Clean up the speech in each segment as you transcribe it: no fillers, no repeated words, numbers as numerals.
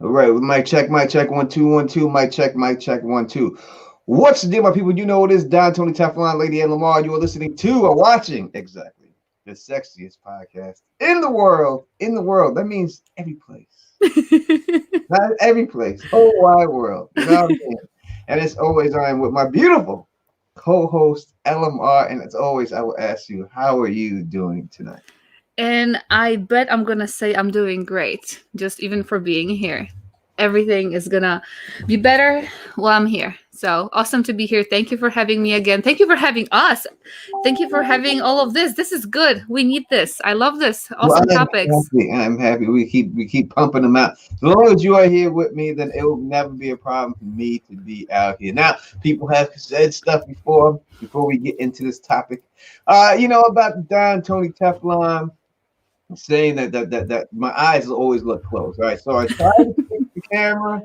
All right, mic check, 1 2 1 2, mic check, 1 2. What's the deal, my people? You know it is Don Tony Teflon, Lady and Lamar. You are listening to or watching exactly the sexiest podcast in the world. In the world, that means every place, not every place, whole wide world. You know what I mean? And as always, I am with my beautiful co-host LMR, and as always, I will ask you, how are you doing tonight? And I bet I'm gonna say I'm doing great, just even for being here. Everything is gonna be better while I'm here. So awesome to be here. Thank you for having me again. Thank you for having us. Thank you for having all of this. This is good. We need this. I love this. Well, Awesome topics. I'm happy. We keep pumping them out. As long as you are here with me, then it will never be a problem for me to be out here. Now, people have said stuff before we get into this topic. About the Don Tony Teflon saying that my eyes will always look closed. Right, so I try to fix the camera.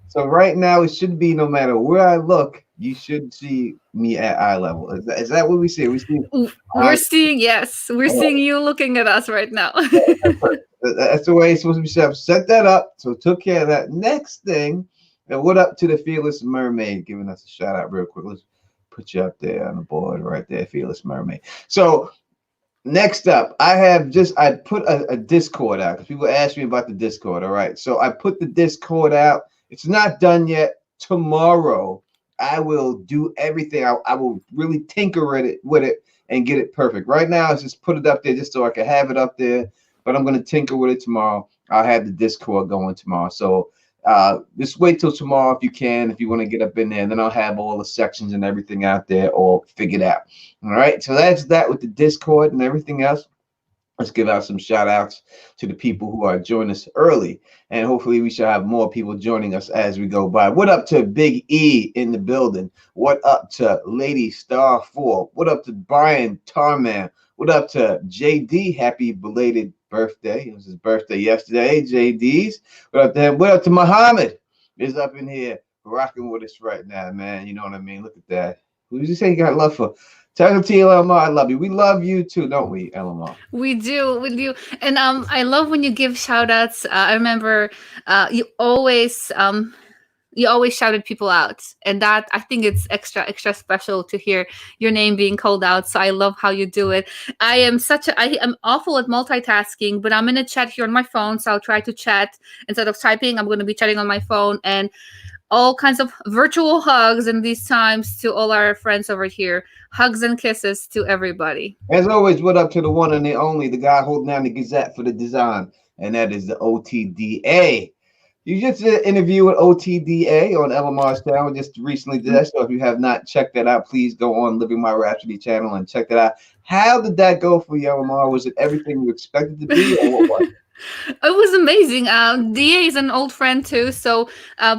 So right now it should be no matter where I look, you should see me at eye level. Is that what we see? We see We're eye. seeing, yes, we're seeing you looking at us right now. That's the way it's supposed to be set up. Set that up. So took care of that. Next thing, and what up to the Fearless Mermaid giving us a shout out real quick. Let's put you up there on the board right there, Fearless Mermaid. So next up, I put a Discord out because people ask me about the Discord. All right. So I put the Discord out. It's not done yet. Tomorrow I will do everything. I will really tinker at it with it and get it perfect. Right now, it's just put it up there just so I can have it up there. But I'm gonna tinker with it tomorrow. I'll have the Discord going tomorrow. So just wait till tomorrow if you can, if you want to get up in there. And then I'll have all the sections and everything out there all figured out. All right. So that's that with the Discord and everything else. Let's give out some shout outs to the people who are joining us early. And hopefully we shall have more people joining us as we go by. What up to Big E in the building? What up to Lady Star 4? What up to Brian Tarman? What up to JD? Happy belated birthday. It was his birthday yesterday. JD's. What up to him? What up to Muhammad? Is up in here rocking with us right now, man. You know what I mean? Look at that. Who did you say you got love for? Tell to LMR, I love you. We love you too, don't we, LMR? We do. And I love when you give shout outs. I remember you always shouted people out, and that I think it's extra special to hear your name being called out. So I love how you do it. I am awful at multitasking, but I'm in a chat here on my phone, so I'll try to chat instead of typing. I'm going to be chatting on my phone, and all kinds of virtual hugs in these times to all our friends over here. Hugs and kisses to everybody. As always, what up to the one and the only, the guy holding down the Gazette for the design, and that is the OTDA. You just did an interview with OTDA on LMR's channel just recently did that. So if you have not checked that out, please go on Living My Rhapsody channel and check that out. How did that go for you, LMR? Was it everything you expected to be, or what was it? It was amazing. DA is an old friend too, so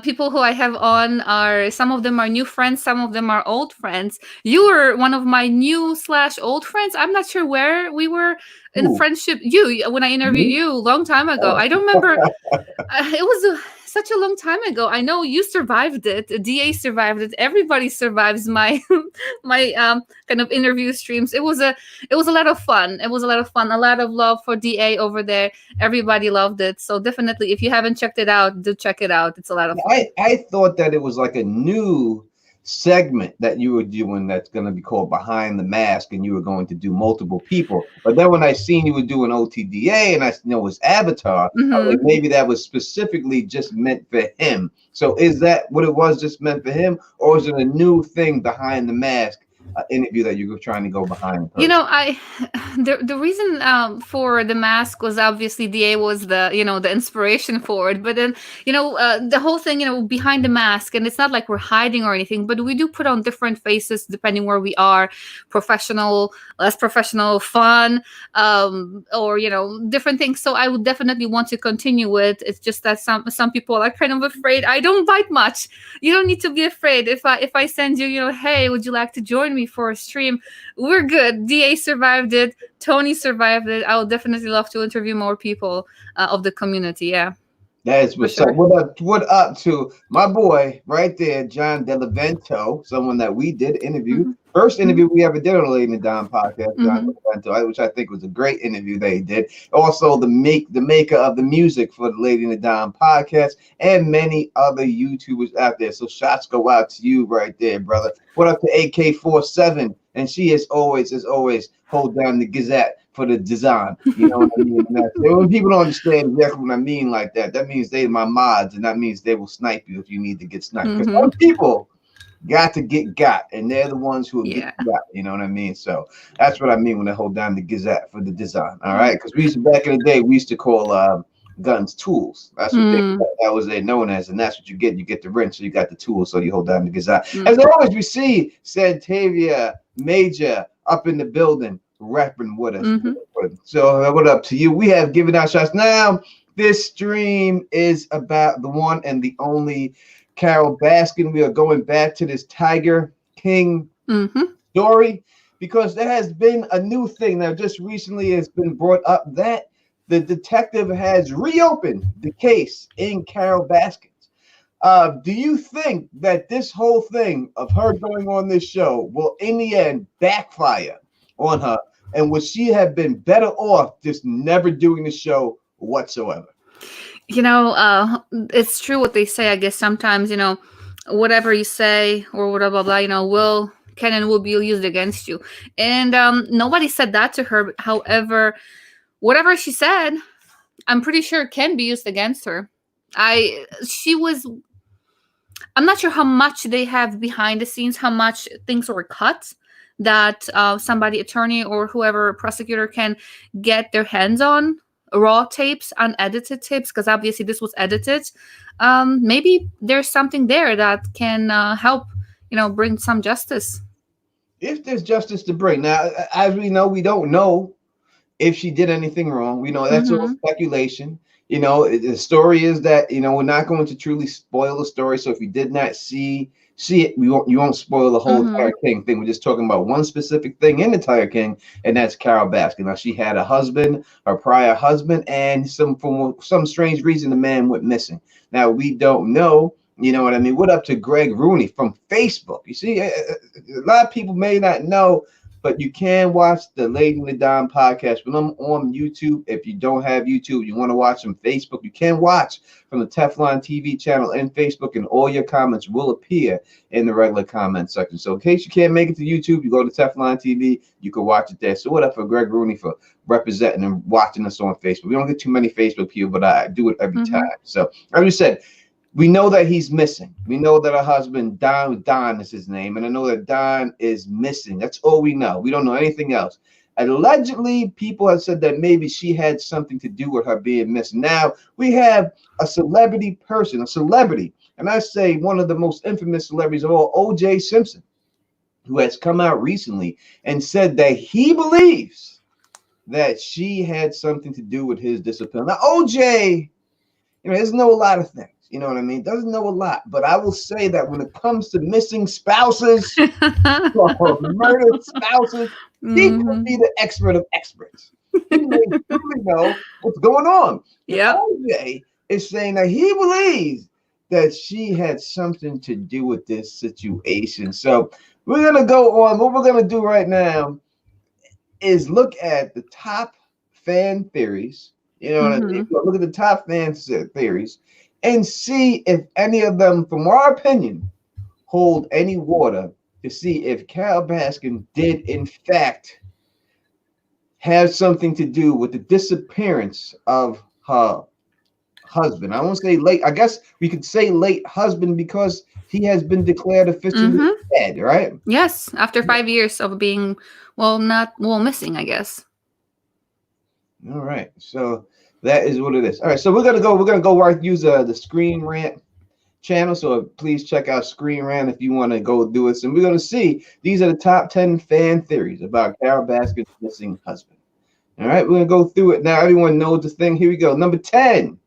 people who I have on are some of them are new friends, some of them are old friends. You were one of my new slash old friends. I'm not sure where we were in Ooh, friendship. You when I interviewed me? you a long time ago. Oh. I don't remember. It was such a long time ago. I know you survived it. Da survived it. Everybody survives my my kind of interview streams. It was a lot of fun. It was a lot of fun. A lot of love for Da over there. Everybody loved it. So definitely, if you haven't checked it out, do check it out. It's a lot of fun. I thought that it was like a new segment that you were doing that's going to be called Behind the Mask, and you were going to do multiple people. But then when I seen you were doing OTDA and I know it was Avatar, I was like, Hmm. maybe that was specifically just meant for him. So is that what it was, just meant for him, or is it a new thing behind the mask interview that you were trying to go behind in You person? know, I the reason for the mask was obviously Da was the inspiration for it, but then the whole thing behind the mask, and it's not like we're hiding or anything, but we do put on different faces depending where we are, professional, less professional, fun, or different things. So I would definitely want to continue with. It's just that some people are kind of afraid. I don't bite much. You don't need to be afraid. If I send you, hey, would you like to join me for a stream? We're good. Da survived it. Tony survived it. I would definitely love to interview more people of the community. Yeah. That is for what's up. sure. What up to my boy right there, John Delavento, someone that we did interview. Hmm. First Hmm. interview we ever did on the Lady and the Don podcast, John Hmm. Delavento, which I think was a great interview that he did. Also, the maker of the music for the Lady and the Don podcast, and many other YouTubers out there. So shots go out to you right there, brother. What up to AK47? And she is always, hold down the Gazette for the design. You know what I mean? And when people don't understand exactly what I mean like that, that means they my mods, and that means they will snipe you if you need to get sniped. Because Hmm. some people got to get got, and they're the ones who will get Yeah. got. You know what I mean? So that's what I mean when I hold down the Gazette for the design. All right, because we used to back in the day, we used to call guns tools. That's what Mm. that was they known as, and that's what you get. You get the wrench, so you got the tools, so you hold down the Gazette. Mm. As always, we see Santavia Major up in the building, rapping with us. Hmm. So what up to you? We have given out shots. Now this stream is about the one and the only Carole Baskin. We are going back to this Tiger King Hmm. story because there has been a new thing. Now just recently it's been brought up that the detective has reopened the case in Carole Baskin. Do you think that this whole thing of her going on this show will in the end backfire on her? And would she have been better off just never doing the show whatsoever? It's true what they say. I guess sometimes, whatever you say or whatever, blah, blah, will can and will be used against you. And nobody said that to her. However, whatever she said, I'm pretty sure it can be used against her. She was. I'm not sure how much they have behind the scenes, how much things were cut that somebody, attorney or whoever prosecutor can get their hands on raw tapes, unedited tapes, because obviously this was edited. Maybe there's something there that can help, bring some justice. If there's justice to bring. Now, as we know, we don't know if she did anything wrong. We know that's all Mm-hmm. speculation. The story is that we're not going to truly spoil the story. So if you did not see it, you won't spoil the whole Mm-hmm. Tiger King thing. We're just talking about one specific thing in the Tiger King, and that's Carole Baskin. Now she had a husband, her prior husband, and for some strange reason the man went missing. Now we don't know. You know what I mean? What up to Greg Rooney from Facebook? You see, a lot of people may not know, but you can watch the Lady and the Don podcast when I'm on YouTube. If you don't have YouTube, you want to watch from Facebook, you can watch from the Teflon TV channel and Facebook, and all your comments will appear in the regular comment section. So in case you can't make it to YouTube, you go to Teflon TV, you can watch it there. So what up for Greg Rooney for representing and watching us on Facebook. We don't get too many Facebook people, but I do it every Mm-hmm. time. So as we said, we know that he's missing. We know that her husband, Don is his name, and I know that Don is missing. That's all we know. We don't know anything else. Allegedly, people have said that maybe she had something to do with her being missing. Now, we have a celebrity, and I say one of the most infamous celebrities of all, O.J. Simpson, who has come out recently and said that he believes that she had something to do with his disappearance. Now, O.J., doesn't know a lot of things. You know what I mean? Doesn't know a lot. But I will say that when it comes to missing spouses or murdered spouses, he could Mm-hmm. be the expert of experts. He may truly know what's going on. And Yep. OJ is saying that he believes that she had something to do with this situation. So we're going to go on. What we're going to do right now is look at the top fan theories. You know what I mean? Mm-hmm. Look at the top fan theories and see if any of them, from our opinion, hold any water to see if Carole Baskin did, in fact, have something to do with the disappearance of her husband. I won't say late. I guess we could say late husband because he has been declared officially Mm-hmm. dead, right? Yes, after 5 years of being, missing, I guess. All right. So that is what it is. All right. So we're gonna go. We're gonna go right use the Screen Rant channel. So please check out Screen Rant if you want to go do it. And we're gonna see these are the top 10 fan theories about Carole Baskin's missing husband. All right. We're gonna go through it now. Everyone knows the thing. Here we go. Number 10,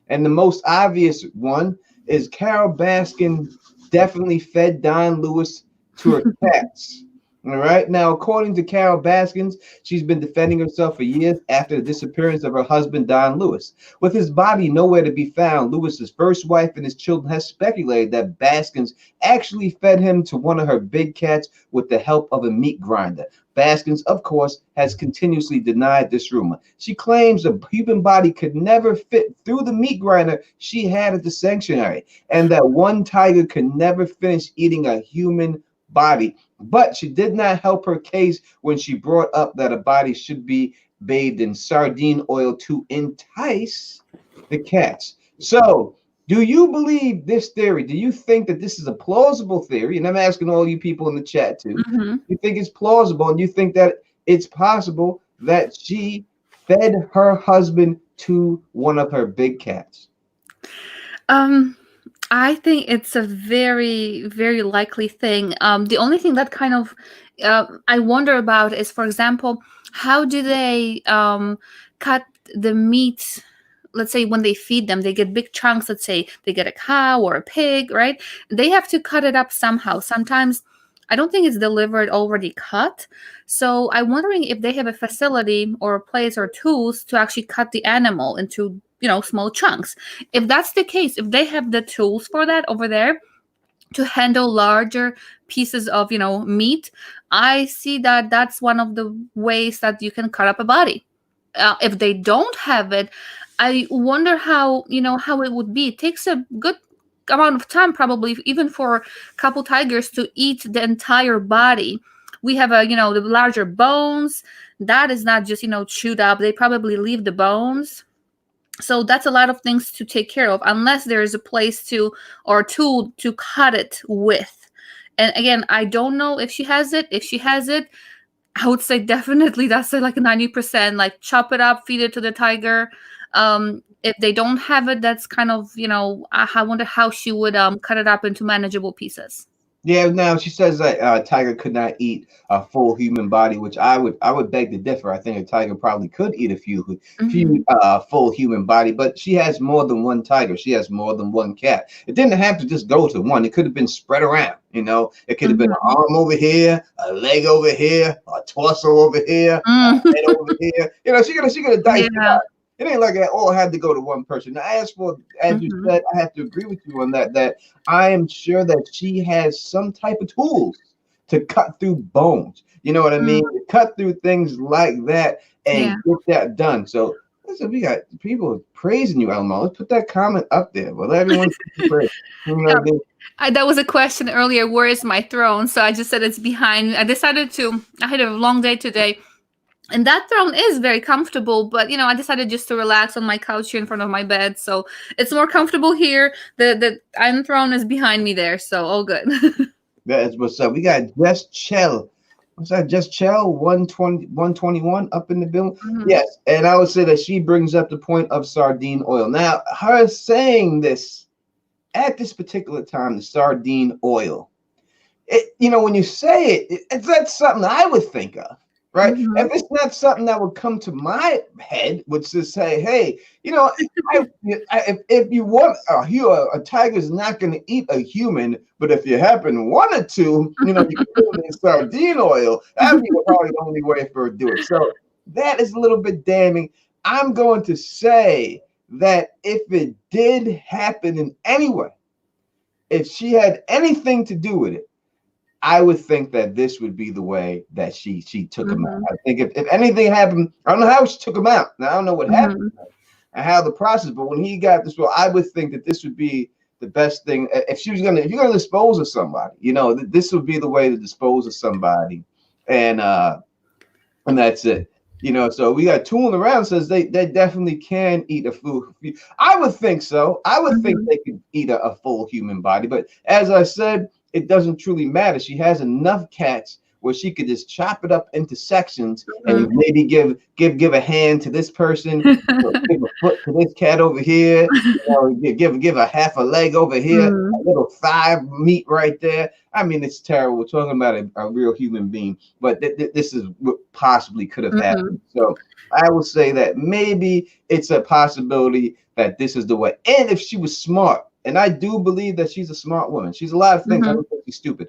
and the most obvious one is Carole Baskin definitely fed Don Lewis to her cats. All right. Now, according to Carole Baskins, she's been defending herself for years after the disappearance of her husband, Don Lewis. With his body nowhere to be found, Lewis's first wife and his children have speculated that Baskins actually fed him to one of her big cats with the help of a meat grinder. Baskins, of course, has continuously denied this rumor. She claims a human body could never fit through the meat grinder she had at the sanctuary, and that one tiger could never finish eating a human body. But she did not help her case when she brought up that a body should be bathed in sardine oil to entice the cats. So, do you believe this theory? Do you think that this is a plausible theory? And I'm asking all you people in the chat too. Mm-hmm. You think it's plausible, and you think that it's possible that she fed her husband to one of her big cats? I think it's a very, very likely thing. The only thing that kind of I wonder about is, for example, how do they cut the meat? Let's say when they feed them, they get big chunks. Let's say they get a cow or a pig, right? They have to cut it up somehow. Sometimes I don't think it's delivered already cut. So I'm wondering if they have a facility or a place or tools to actually cut the animal into, small chunks. If that's the case, if they have the tools for that over there to handle larger pieces of, meat, I see that that's one of the ways that you can cut up a body. If they don't have it, I wonder how it would be. It takes a good amount of time, probably even for a couple tigers to eat the entire body. We have the larger bones that is not just chewed up. They probably leave the bones. So that's a lot of things to take care of, unless there is a place to or tool to cut it with. And again, I don't know if she has it. If she has it, I would say definitely that's like 90%. Like, chop it up, feed it to the tiger. If they don't have it, that's kind of, I wonder how she would cut it up into manageable pieces. Yeah, now she says that tiger could not eat a full human body, which I would beg to differ. I think a tiger probably could eat a few full human body, but she has more than one tiger. She has more than one cat. It didn't have to just go to one. It could have been spread around. It could have been an arm over here, a leg over here, a torso over here, a head over here. She could have diced it up. It ain't like it all had to go to one person. Now, as you said, I have to agree with you on that I am sure that she has some type of tools to cut through bones. You know what I mean? To cut through things like that and get that done. So, listen, we got people praising you, Elmo. Let's put that comment up there. Well, everyone praise. That was a question earlier. Where is my throne? So I just said it's behind me. I had a long day today. And that throne is very comfortable, but I decided just to relax on my couch here in front of my bed, so it's more comfortable here. The iron throne is behind me there, so all good. That's what's up. We got Just Chell. What's that? Just Chell 121 up in the building. Yes, and I would say that she brings up the point of sardine oil. Now, her saying this at this particular time, the sardine oil. When you say it, that's something I would think of. Right. If it's not something that would come to my head, which is say, hey, if you want a tiger is not going to eat a human, but if you happen wanted to, you can put it in sardine oil. That would be probably the only way for her to do it. So that is a little bit damning. I'm going to say that if it did happen in any way, if she had anything to do with it, I would think that this would be the way that she took him out. I think if anything happened, I don't know how she took him out. Now, I don't know what happened and how the process, but when he got this, well, I would think that this would be the best thing. If you're going to dispose of somebody, this would be the way to dispose of somebody. And that's it. So we got tooling around says they definitely can eat a food. I would think so. I would think they could eat a full human body. But as I said, it doesn't truly matter. She has enough cats where she could just chop it up into sections and maybe give a hand to this person, give a foot to this cat over here, give a half a leg over here, a little thigh meat right there. I mean, it's terrible. We're talking about a real human being, but this is what possibly could have happened. So I would say that maybe it's a possibility that this is the way. And if she was smart, and I do believe that she's a smart woman. She's a lot of things. I don't think she's stupid.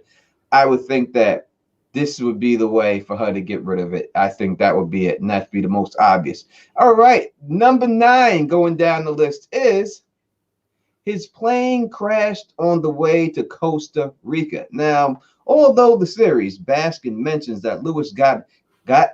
I would think that this would be the way for her to get rid of it. I think that would be it, and that'd be the most obvious. All right, number 9 going down the list is his plane crashed on the way to Costa Rica. Now, although the series Baskin mentions that Lewis got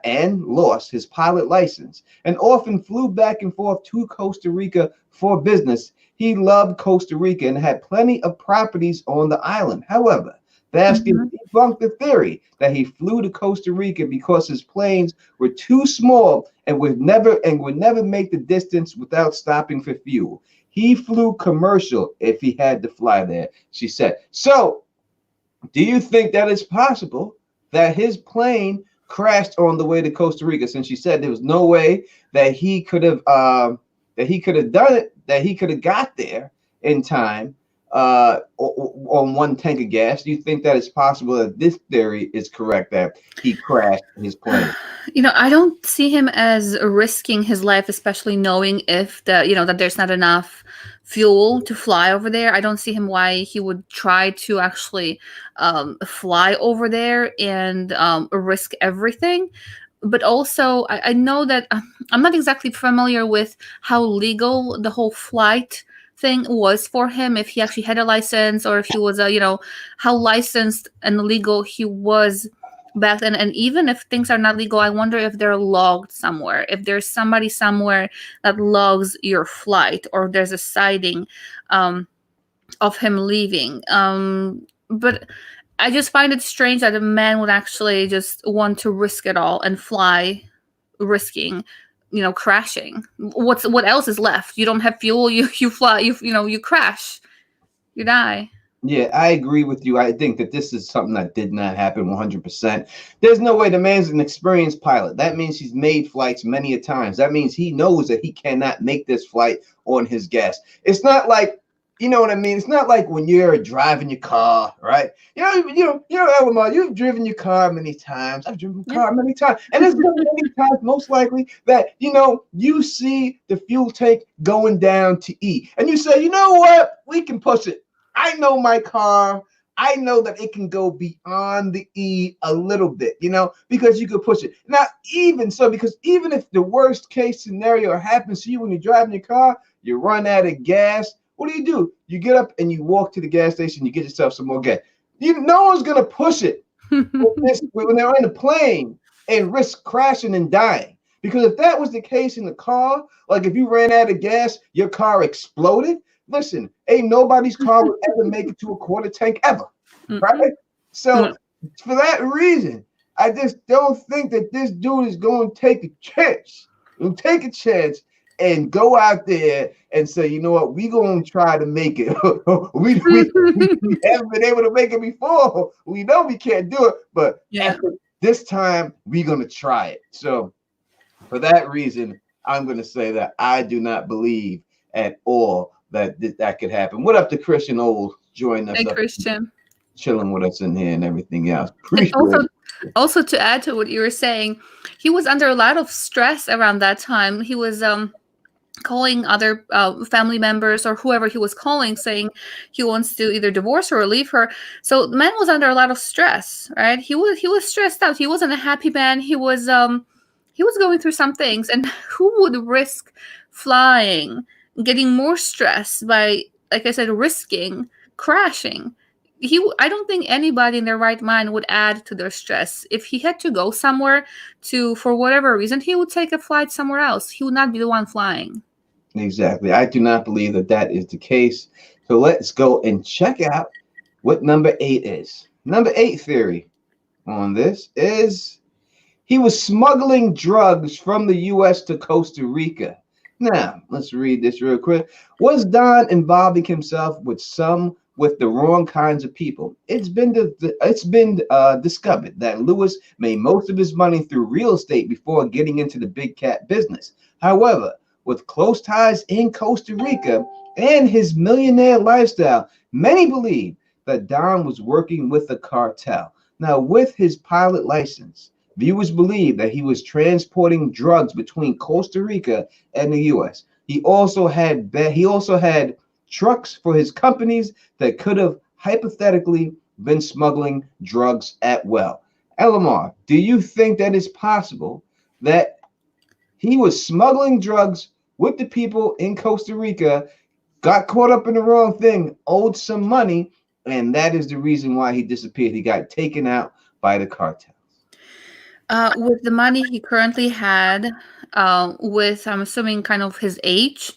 and lost his pilot license and often flew back and forth to Costa Rica for business, he loved Costa Rica and had plenty of properties on the island. However, Baskin debunked the theory that he flew to Costa Rica because his planes were too small and would never make the distance without stopping for fuel. He flew commercial if he had to fly there, she said. So, do you think that it's possible that his plane crashed on the way to Costa Rica? Since she said there was no way that he could have done it, that he could have got there in time on one tank of gas. Do you think that it's possible that this theory is correct, that he crashed his plane? I don't see him as risking his life, especially knowing if that there's not enough fuel to fly over there. I don't see him why he would try to actually fly over there and risk everything. But also, I know that I'm not exactly familiar with how legal the whole flight thing was for him, if he actually had a license or if he was how licensed and legal he was back then. And even if things are not legal, I wonder if they're logged somewhere, if there's somebody somewhere that logs your flight, or there's a sighting of him leaving. But I just find it strange that a man would actually just want to risk it all and fly, risking crashing. What else is left? You don't have fuel, you fly, you crash, you die. Yeah, I agree with you. I think that this is something that did not happen 100%. There's no way. The man's an experienced pilot. That means he's made flights many a times. That means he knows that he cannot make this flight on his gas. It's not like, you know what I mean? It's not like when you're driving your car, right? Elmar, you've driven your car many times. I've driven my car many times. And there's been many times, most likely, that, you see the fuel tank going down to E. And you say, you know what? We can push it. I know my car. I know that it can go beyond the E a little bit, because you could push it. Now, because even if the worst case scenario happens to you when you're driving your car, you run out of gas, what do? You get up and you walk to the gas station, you get yourself some more gas. No one's going to push it when they're in a plane and risk crashing and dying. Because if that was the case in the car, like if you ran out of gas, your car exploded, listen, ain't nobody's car would ever make it to a quarter tank ever, right? So for that reason, I just don't think that this dude is going to take a chance. He'll take a chance and go out there and say, you know what, we going to try to make it. we haven't been able to make it before. We know we can't do it, but this time we're going to try it. So for that reason, I'm going to say that I do not believe at all that could happen. What up to Christian Old joining us? Hey, Christian. Chilling with us in here and everything else. Also to add to what you were saying, he was under a lot of stress around that time. He was calling other family members or whoever he was calling, saying he wants to either divorce her or leave her. So the man was under a lot of stress, right? He was stressed out. He wasn't a happy man. He was going through some things. And who would risk flying, getting more stress by, like I said, risking crashing? I don't think anybody in their right mind would add to their stress. If he had to go somewhere for whatever reason, he would take a flight somewhere else. He would not be the one flying. Exactly. I do not believe that is the case. So let's go and check out what number 8 is. Number 8 theory on this is he was smuggling drugs from the U.S. to Costa Rica. Now, let's read this real quick. Was Don involving himself with the wrong kinds of people? It's been discovered that Lewis made most of his money through real estate before getting into the big cat business. However, with close ties in Costa Rica and his millionaire lifestyle, many believe that Don was working with the cartel. Now, with his pilot license, viewers believe that he was transporting drugs between Costa Rica and the U.S. He also had trucks for his companies that could have hypothetically been smuggling drugs as well. Elamar, do you think that it's possible that he was smuggling drugs with the people in Costa Rica, got caught up in the wrong thing, owed some money, and that is the reason why he disappeared? He got taken out by the cartel. With the money he currently had, with I'm assuming kind of his age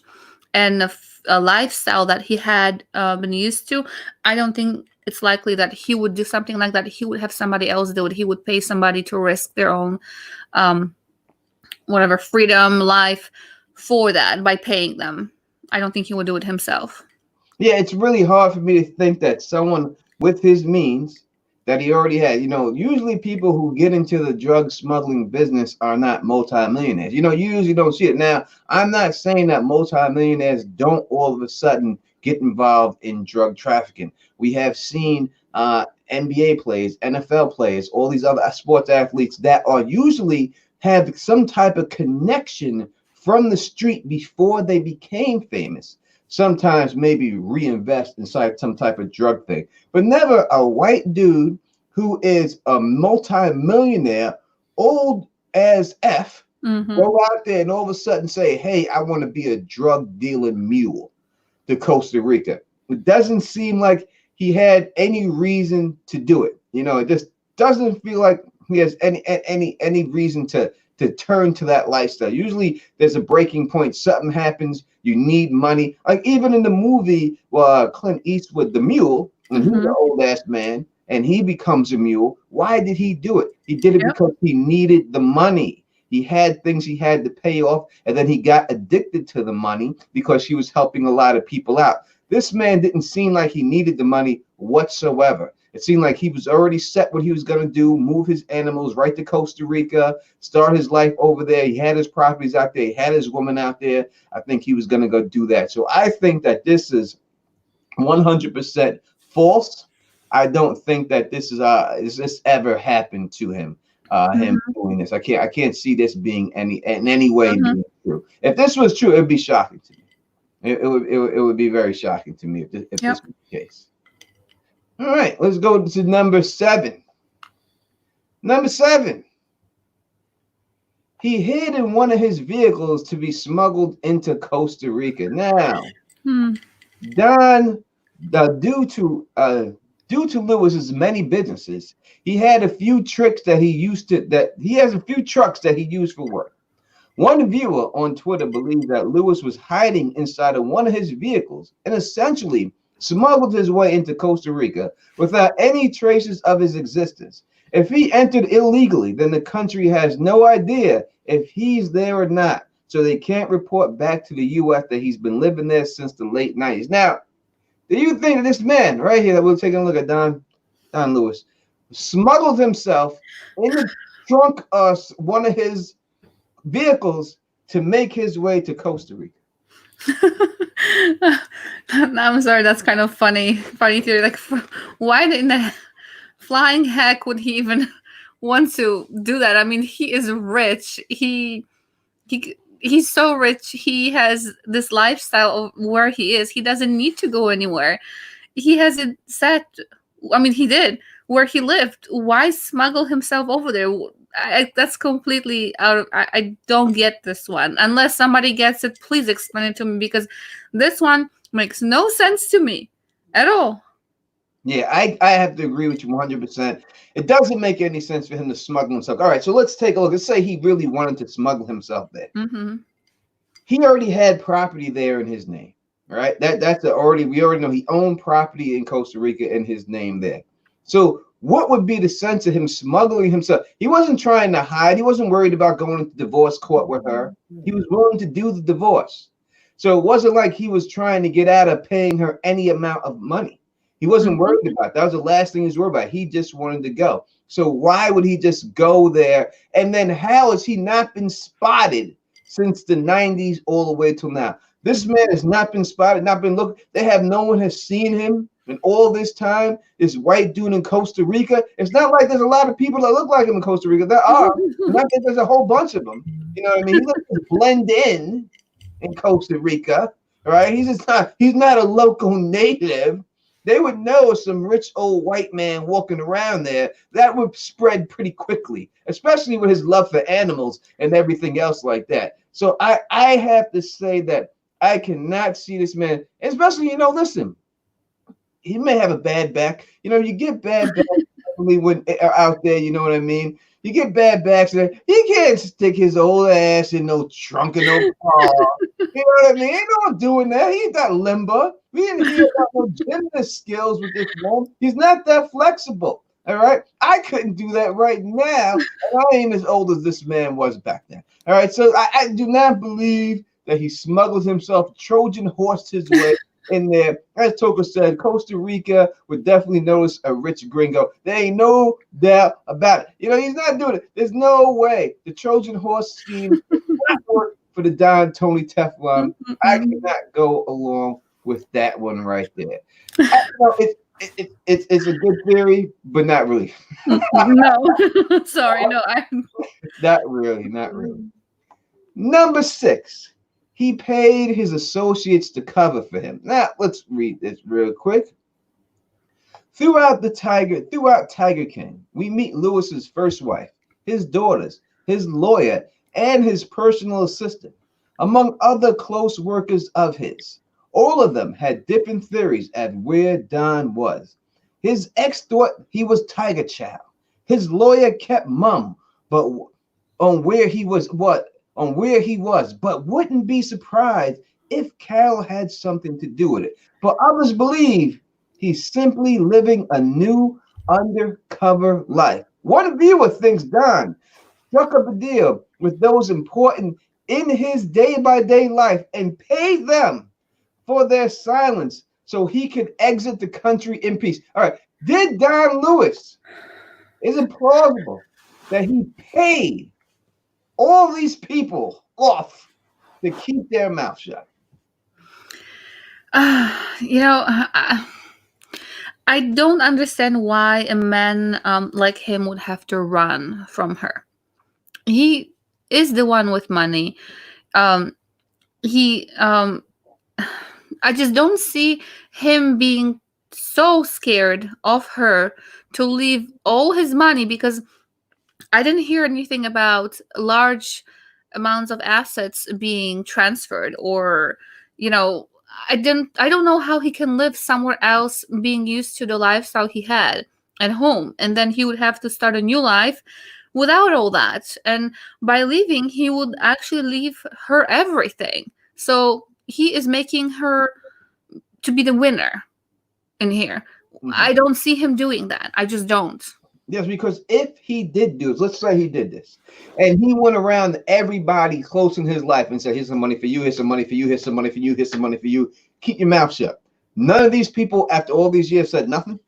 and a lifestyle that he had been used to, I don't think it's likely that he would do something like that. He would have somebody else do it. He would pay somebody to risk their own, um, whatever, freedom, life for that by paying them. I don't think he would do it himself. Yeah, it's really hard for me to think that someone with his means that he already had, usually people who get into the drug smuggling business are not multimillionaires. You usually don't see it. Now, I'm not saying that multimillionaires don't all of a sudden get involved in drug trafficking. We have seen NBA players, NFL players, all these other sports athletes that are usually have some type of connection from the street before they became famous. Sometimes maybe reinvest inside some type of drug thing, but never a white dude who is a multi-millionaire, old as F, go out there and all of a sudden say, hey, I want to be a drug dealing mule to Costa Rica. It doesn't seem like he had any reason to do it. It just doesn't feel like he has any reason to turn to that lifestyle. Usually there's a breaking point. Something happens. You need money. Like even in the movie Clint Eastwood, The Mule, and he's an old ass man and he becomes a mule. Why did he do it? He did it because he needed the money. He had things he had to pay off, and then he got addicted to the money because he was helping a lot of people out. This man didn't seem like he needed the money whatsoever. It seemed like he was already set what he was going to do, move his animals right to Costa Rica, start his life over there. He had his properties out there. He had his woman out there. I think he was going to go do that. So I think that this is 100% false. I don't think that this is this ever happened to him. Him doing this. I can't see this being in any way being true. If this was true, it would be shocking to me. It would be very shocking to me if this was the case. All right, let's go to number 7. Number 7. He hid in one of his vehicles to be smuggled into Costa Rica. Now, Don, due to Lewis's many businesses, he had a few tricks that he used to. That he has a few trucks that he used for work. One viewer on Twitter believes that Lewis was hiding inside of one of his vehicles and essentially smuggled his way into Costa Rica without any traces of his existence. If he entered illegally, then the country has no idea if he's there or not, so they can't report back to the U.S. that he's been living there since the late 90s. Now, do you think that this man right here that we're taking a look at, Don Lewis, smuggled himself in the trunk of one of his vehicles to make his way to Costa Rica? I'm sorry, that's kind of funny theory. Like, why in the flying heck would he even want to do that? I mean, he is rich. He's so rich. He has this lifestyle of where he is. He doesn't need to go anywhere. He has it set. I mean, he did where he lived. Why smuggle himself over there? That's completely out of. I don't get this one. Unless somebody gets it, please explain it to me, because this one makes no sense to me at all. Yeah, I have to agree with you 100%. It doesn't make any sense for him to smuggle himself. All right, so let's take a look. Let's say he really wanted to smuggle himself there. He already had property there in his name, right? We already know he owned property in Costa Rica in his name there. So what would be the sense of him smuggling himself? He wasn't trying to hide. He wasn't worried about going into divorce court with her. He was willing to do the divorce. So it wasn't like he was trying to get out of paying her any amount of money. He wasn't worried about it. That was the last thing he was worried about. He just wanted to go. So why would he just go there? And then how has he not been spotted since the 90s all the way till now? This man has not been spotted, not been looked. No one has seen him in all this time. This white dude in Costa Rica. It's not like there's a lot of people that look like him in Costa Rica. There are. Not that there's a whole bunch of them. You know what I mean? He looks to blend in Costa Rica, right? He's not a local native. they would know some rich old white man walking around there. That would spread pretty quickly, especially with his love for animals and everything else like that. So I have to say that I cannot see this man, especially, listen, he may have a bad back. You get bad back when out there, you know what I mean? You get bad backs there. He can't stick his old ass in no trunk of no car. You know what I mean? Ain't no one doing that. He's not limber. We didn't hear about no gymnast skills with this man. He's not that flexible. All right. I couldn't do that right now. And I ain't as old as this man was back then. All right. So I do not believe that he smuggled himself, Trojan horsed his way in there. As Toka said, Costa Rica would definitely notice a rich gringo. There ain't no doubt about it. He's not doing it. There's no way the Trojan horse scheme not work for the Don Tony Teflon. I cannot go along with that one right there. It's a good theory, but not really. No, sorry, no, not really. Number 6. He paid his associates to cover for him. Now, let's read this real quick. Throughout Tiger King, we meet Lewis's first wife, his daughters, his lawyer, and his personal assistant, among other close workers of his. All of them had different theories at where Don was. His ex thought he was Tiger Child. His lawyer kept mum, but on where he was, but wouldn't be surprised if Carole had something to do with it. But others believe he's simply living a new undercover life. One viewer thinks Don struck up a deal with those important in his day-by-day life and paid them for their silence so he could exit the country in peace. All right, did Don Lewis, is it plausible that he paid all these people off to keep their mouth shut? I don't understand why a man like him would have to run from her. He is the one with money. I just don't see him being so scared of her to leave all his money, because I didn't hear anything about large amounts of assets being transferred, or I don't know how he can live somewhere else being used to the lifestyle he had at home, and then he would have to start a new life without all that. And by leaving, he would actually leave her everything. So he is making her to be the winner in here. I don't see him doing that. I just don't. Yes, because if he did do this, let's say he did this, and he went around to everybody close in his life and said, here's some money for you, here's some money for you, here's some money for you, here's some money for you. Keep your mouth shut. None of these people, after all these years, said nothing.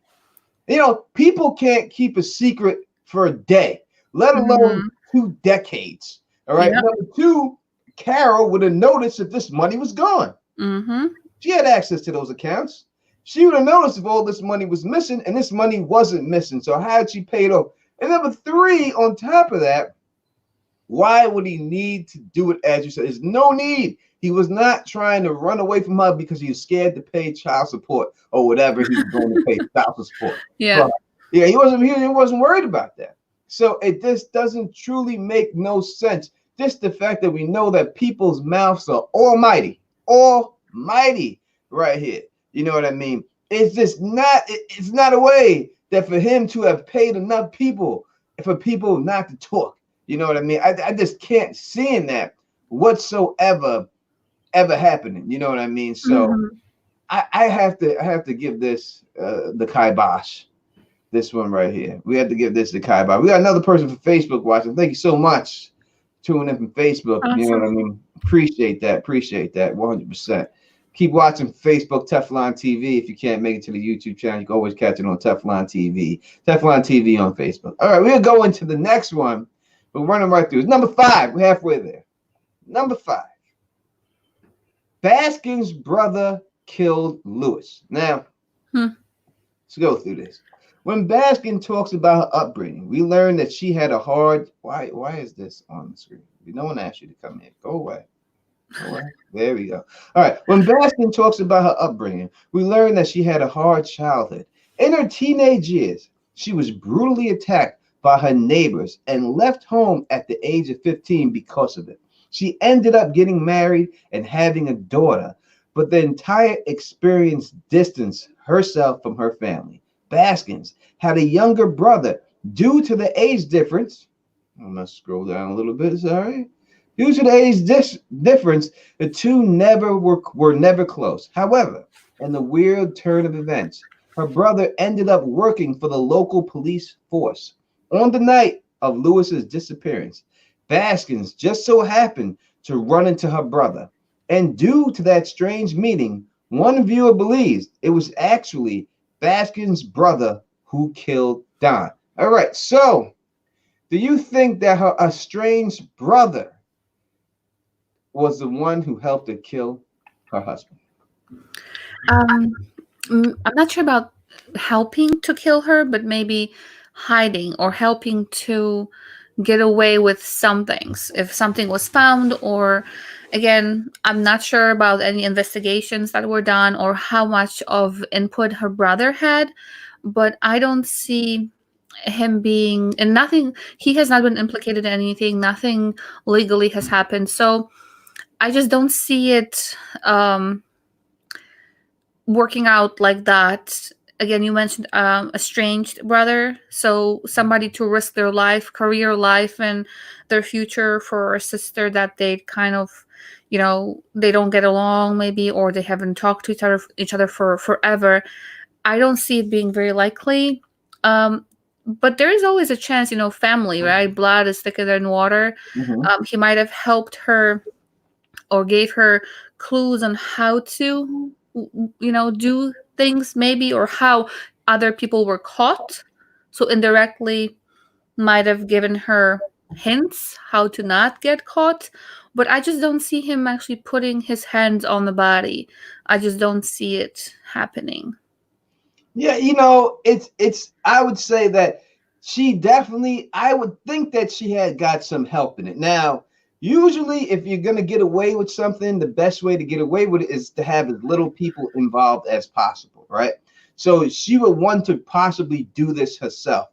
People can't keep a secret for a day, let alone 2 decades. All right. Yep. Number 2, Carole would have noticed that this money was gone. She had access to those accounts. She would have noticed if all this money was missing, and this money wasn't missing. So how had she paid off? And number 3, on top of that, why would he need to do it as you said? There's no need. He was not trying to run away from her because he was scared to pay child support or whatever he was going to pay child support. Yeah. But, he wasn't worried about that. So it just doesn't truly make no sense. Just the fact that we know that people's mouths are almighty right here. You know what I mean? It's just not, it's not a way that for him to have paid enough people for people not to talk. You know what I mean? I just can't see in that whatsoever ever happening. You know what I mean? So I have to give this the kibosh. This one right here. We have to give this the kibosh. We got another person from Facebook watching. Thank you so much tuning in from Facebook. Awesome. You know what I mean? Appreciate that 100%. Keep watching Facebook Teflon TV. If you can't make it to the YouTube channel, you can always catch it on Teflon TV. Teflon TV on Facebook. All right, we'll go into the next one. We're running right through. It's number 5. We're halfway there. Number 5. Baskin's brother killed Lewis. Now, let's go through this. When Baskin talks about her upbringing, we learn that she had a hard. Why is this on the screen? No one asked you to come here. Go away. All right, there we go. All right, when Baskin talks about her upbringing, we learn that she had a hard childhood. In her teenage years, she was brutally attacked by her neighbors and left home at the age of 15 because of it. She ended up getting married and having a daughter, but the entire experience distanced herself from her family. Baskins had a younger brother due to the age difference. I'm gonna scroll down a little bit, sorry. Due to the age difference, the two were never close. However, in the weird turn of events, her brother ended up working for the local police force. On the night of Lewis's disappearance, Baskins just so happened to run into her brother. And due to that strange meeting, one viewer believes it was actually Baskins' brother who killed Don. All right, so do you think that her estranged brother was the one who helped her kill her husband? Um, I'm not sure about helping to kill her, but maybe hiding or helping to get away with some things. If something was found, or again, I'm not sure about any investigations that were done or how much of input her brother had, but I don't see him being, and nothing, he has not been implicated in anything, nothing legally has happened. So I just don't see it working out like that. Again, you mentioned estranged brother, so somebody to risk their life, career life, and their future for a sister that they kind of, they don't get along maybe, or they haven't talked to each other for forever. I don't see it being very likely. But there is always a chance, family, right? Blood is thicker than water. Mhm. He might have helped her or gave her clues on how to do things maybe, or how other people were caught, so indirectly might have given her hints how to not get caught. But I just don't see him actually putting his hands on the body. I just don't see it happening. Yeah, it's I would say that she definitely, I would think that she had got some help in it. Now, usually if you're gonna get away with something, the best way to get away with it is to have as little people involved as possible, right? So she would want to possibly do this herself.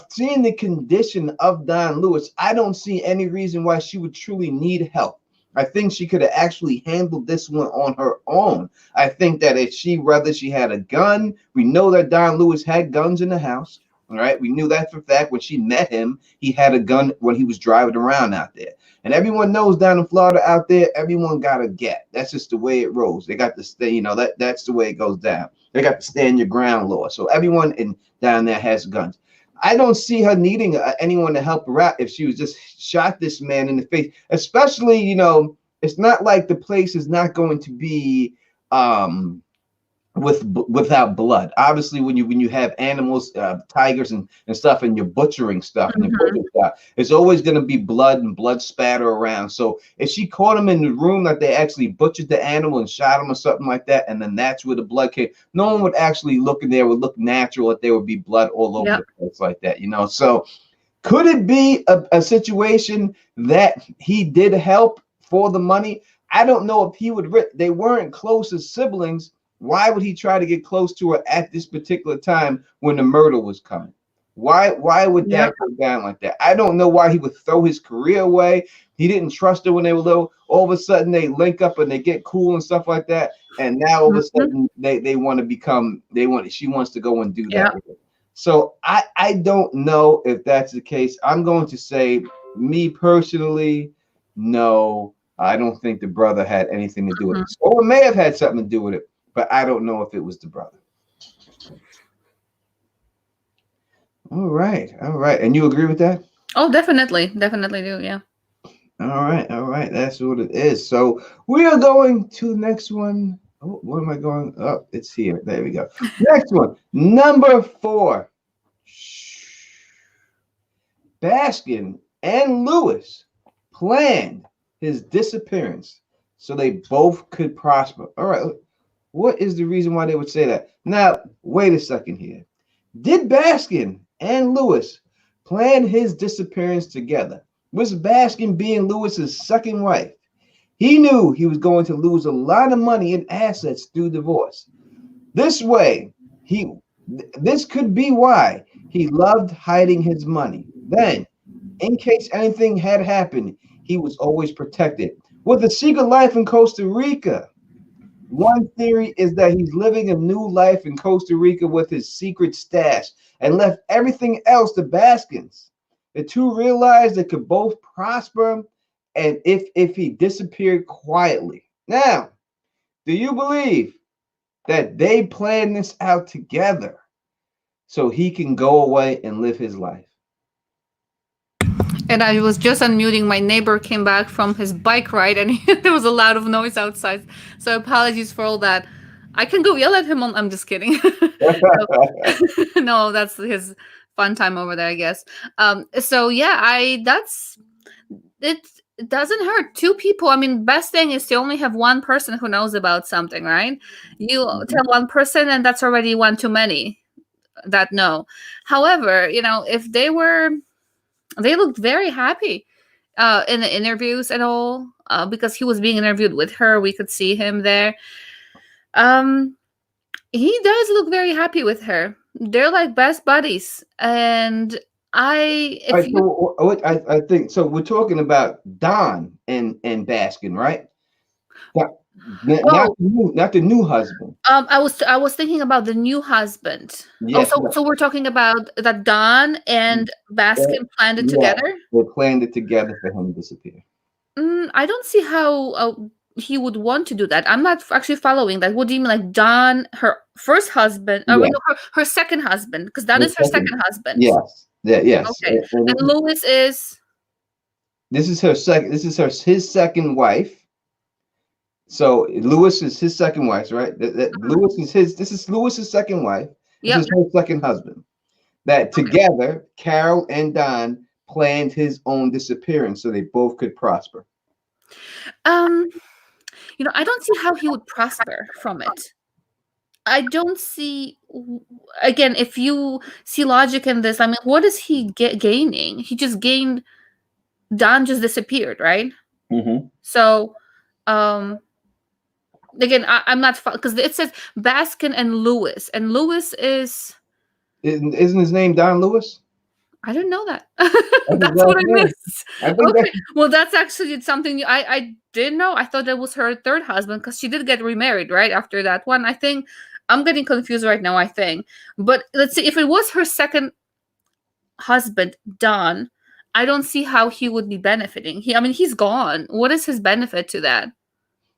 Seeing the condition of Don Lewis, I don't see any reason why she would truly need help. I think she could have actually handled this one on her own. I think that if whether she had a gun, we know that Don Lewis had guns in the house. All right, we knew that for a fact. When she met him, he had a gun when he was driving around out there. And everyone knows down in Florida out there, everyone got a gat. That's just the way it rolls. They got to stay, that's the way it goes down. They got to stand your ground law. So everyone down there has guns. I don't see her needing anyone to help her out if she was just shot this man in the face. Especially, it's not like the place is not going to be without blood. Obviously, when you have animals, tigers and stuff, and you're butchering stuff, and you're butchering stuff, it's always going to be blood and blood spatter around. So if she caught him in the room that they actually butchered the animal and shot him or something like that, and then that's where the blood came, no one would actually look in there, would look natural, that there would be blood all over the place like that, So could it be a situation that he did help for the money? I don't know if he would. They weren't close as siblings. Why would he try to get close to her at this particular time when the murder was coming? Why would that go down like that? I don't know why he would throw his career away. He didn't trust her when they were little. All of a sudden they link up and they get cool and stuff like that. And now all of a sudden they want to become, she wants to go and do that with it. So I don't know if that's the case. I'm going to say, me personally, no, I don't think the brother had anything to do with it. Or it may have had something to do with it, but I don't know if it was the brother. All right. And you agree with that? Oh, definitely do. Yeah. All right. That's what it is. So we are going to the next one. Oh, where am I going? Oh, it's here. There we go. Next one, number 4. Baskin and Lewis planned his disappearance so they both could prosper. All right. What is the reason why they would say that? Now, wait a second here. Did Baskin and Lewis plan his disappearance together? Was Baskin being Lewis's second wife? He knew he was going to lose a lot of money and assets through divorce. This way, he this could be why he loved hiding his money. Then, in case anything had happened, he was always protected. With a secret life in Costa Rica, one theory is that he's living a new life in Costa Rica with his secret stash and left everything else to Baskins. The two realized they could both prosper and if he disappeared quietly. Now, do you believe that they planned this out together so he can go away and live his life? And I was just unmuting. My neighbor came back from his bike ride, and there was a lot of noise outside. So apologies for all that. I can go yell at him. I'm just kidding. No, that's his fun time over there, I guess. So yeah, that's it. It doesn't hurt. Two people. I mean, best thing is to only have one person who knows about something, right? You tell one person, and that's already one too many that know. However, if they looked very happy in the interviews and all, because he was being interviewed with her. We could see him there. He does look very happy with her. They're like best buddies. And I think so. We're talking about Don and Baskin, right? Not the new husband. I was thinking about the new husband. Yes. So we're talking about that Don and Baskin planned it together. They planned it together for him to disappear. I don't see how he would want to do that. I'm not actually following that. What do you mean, like Don, her first husband, or her second husband? Because Don is her second husband. Yes. Yes. Okay. And Louis is. This is her second. This is his second wife. So Louis is his second wife, right? Louis is his. This is Louis's second wife. This is her second husband. That together, Carole and Don planned his own disappearance so they both could prosper. I don't see how he would prosper from it. I don't see. Again, if you see logic in this, I mean, what is he gaining? He just gained. Don just disappeared, right? Mm-hmm. So, again, I'm not because it says Baskin and Louis is. Isn't his name Don Louis? I didn't know that. That's what I missed. Okay. Well, that's actually something I didn't know. I thought that was her third husband because she did get remarried right after that one. I think I'm getting confused right now, I think. But let's see, if it was her second husband, Don, I don't see how he would be benefiting. He's gone. What is his benefit to that?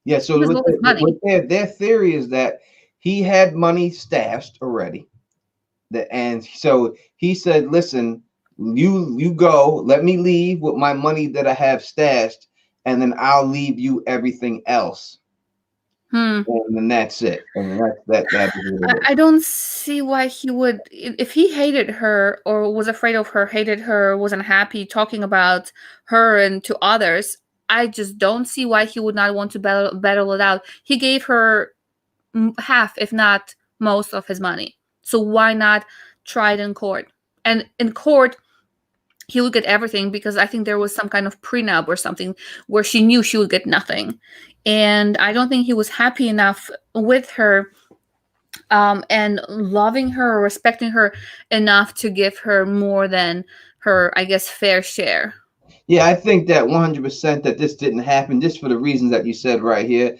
Yeah, so their theory is that he had money stashed already. And so he said, listen, you go, let me leave with my money that I have stashed, and then I'll leave you everything else. And then that's it. And that I don't see why he would, if he hated her or was afraid of her, hated her, wasn't happy talking about her and to others. I just don't see why he would not want to battle it out. He gave her half, if not most, of his money. So why not try it in court? And in court, he would get everything because I think there was some kind of prenup or something where she knew she would get nothing. And I don't think he was happy enough with her and loving her or respecting her enough to give her more than her, I guess, fair share. Yeah, I think that 100% that this didn't happen just for the reasons that you said right here.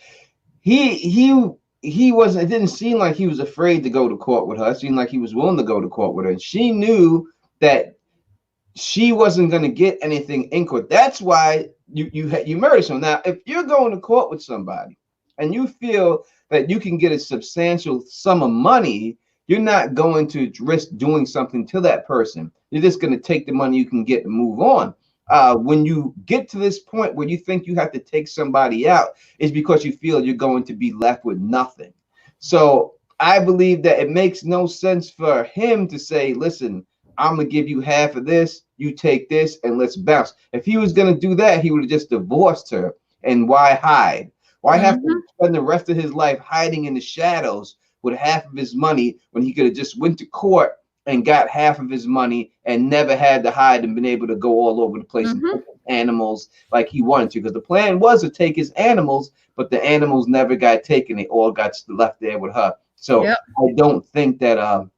He wasn't, it didn't seem like he was afraid to go to court with her. It seemed like he was willing to go to court with her. And she knew that she wasn't going to get anything in court. That's why you murdered someone. Now, if you're going to court with somebody and you feel that you can get a substantial sum of money, you're not going to risk doing something to that person. You're just going to take the money you can get and move on. When you get to this point where you think you have to take somebody out, it's because you feel you're going to be left with nothing. So I believe that it makes no sense for him to say, listen, I'm going to give you half of this, you take this, and let's bounce. If he was going to do that, he would have just divorced her. And why hide? Why have to spend the rest of his life hiding in the shadows with half of his money when he could have just went to court and got half of his money and never had to hide and been able to go all over the place and animals like he wanted to, because the plan was to take his animals, but the animals never got taken. They all got left there with her. So Yep. I don't think that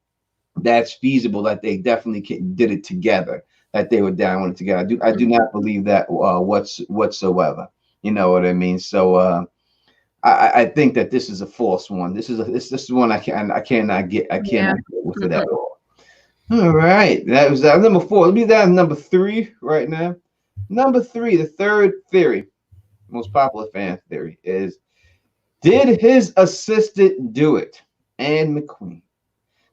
that's feasible, that they definitely did it together, that they were down with it together. I do not believe that whatsoever. You know what I mean? So I think that this is a false one. This is one I cannot get Yeah. with it at all. All right, that was number 4. Let me do that number 3 right now. Number 3, the third theory, most popular fan theory, is, did his assistant do it? Anne McQueen.